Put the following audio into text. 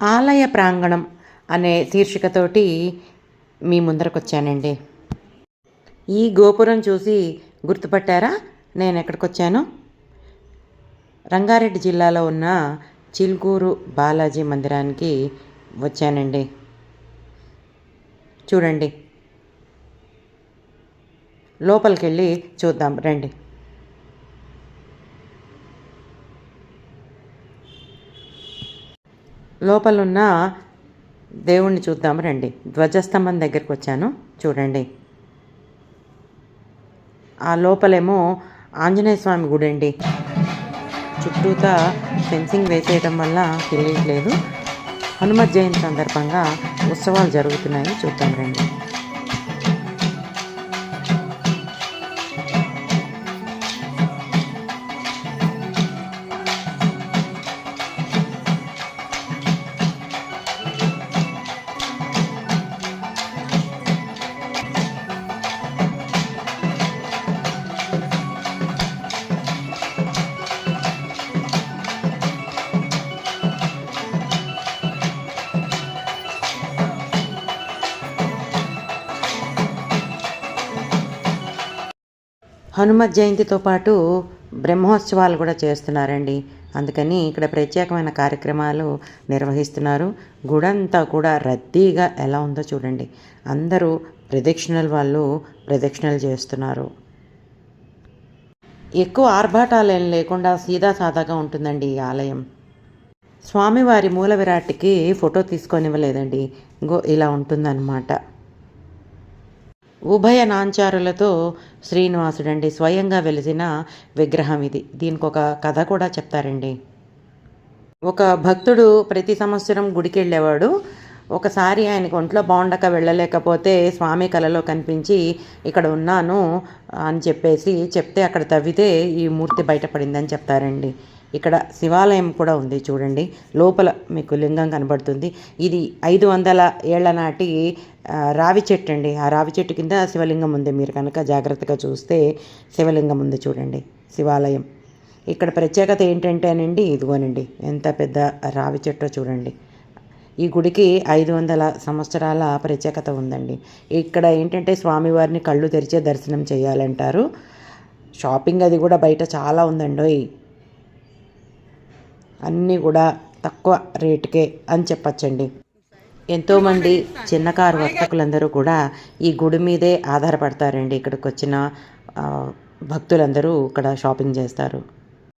ఆలయ ప్రాంగణం అనే శీర్షికతోటి మీ ముందరకు వచ్చానండి. ఈ గోపురం చూసి గుర్తుపట్టారా నేను ఎక్కడికి వచ్చాను? రంగారెడ్డి జిల్లాలో ఉన్న చిలుకూరు బాలాజీ మందిరానికి వచ్చానండి. చూడండి, లోపలికి వెళ్ళి చూద్దాం రండి. లోపలున్న దేవుణ్ణి చూద్దాం రండి. ధ్వజస్తంభం దగ్గరికి వచ్చాను, చూడండి. ఆ లోపలేమో ఆంజనేయ స్వామి గుడి అండి. చుట్టూతా ఫెన్సింగ్ వేసేయడం వల్ల తెలియట్లేదు. హనుమత్ జయంతి సందర్భంగా ఉత్సవాలు జరుగుతున్నాయి, చూద్దాం రండి. హనుమత్ జయంతితో పాటు బ్రహ్మోత్సవాలు కూడా చేస్తున్నారండి. అందుకని ఇక్కడ ప్రత్యేకమైన కార్యక్రమాలు నిర్వహిస్తున్నారు. గుడంతా కూడా రద్దీగా ఎలా ఉందో చూడండి. అందరూ ప్రదక్షిణలు వాళ్ళు ప్రదక్షిణలు చేస్తున్నారు. ఎక్కువ ఆర్భాటాలు ఏం లేకుండా సీదా సాదాగా ఉంటుందండి ఈ ఆలయం. స్వామివారి మూల విరాట్కి ఫోటో తీసుకొనివ్వలేదండి. ఇలా ఉంటుందన్నమాట. ఉభయ నాంచారులతో శ్రీనివాసుడండి స్వయంగా వెలిసిన విగ్రహం ఇది. దీనికి ఒక కథ కూడా చెప్తారండి. ఒక భక్తుడు ప్రతి సంవత్సరం గుడికి వెళ్ళేవాడు. ఒకసారి ఆయనకు ఒంట్లో బాగుండక వెళ్ళలేకపోతే స్వామి కలలో కనిపించి ఇక్కడ ఉన్నాను అని చెప్తే అక్కడ తవ్వితే ఈ మూర్తి బయటపడిందని చెప్తారండి. ఇక్కడ శివాలయం కూడా ఉంది, చూడండి. లోపల మీకు లింగం కనబడుతుంది. ఇది 500 ఏళ్ల నాటి రావి చెట్టు అండి. ఆ రావి చెట్టు కింద శివలింగం ఉంది. మీరు కనుక జాగ్రత్తగా చూస్తే శివలింగం ఉంది, చూడండి. శివాలయం. ఇక్కడ ప్రత్యేకత ఏంటంటేనండి, ఇదిగోనండి ఎంత పెద్ద రావి చెట్టో చూడండి. ఈ గుడికి 500 సంవత్సరాల ప్రత్యేకత ఉందండి. ఇక్కడ ఏంటంటే స్వామివారిని కళ్ళు తెరిచే దర్శనం చేయాలంటారు. షాపింగ్ అది కూడా బయట చాలా ఉందండి. అన్నీ కూడా తక్కువ రేటుకే అని చెప్పచ్చండి. ఎంతోమంది చిన్నకారు వర్తకులందరూ కూడా ఈ గుడి మీదే ఆధారపడతారండి. ఇక్కడికి వచ్చిన భక్తులందరూ ఇక్కడ షాపింగ్ చేస్తారు.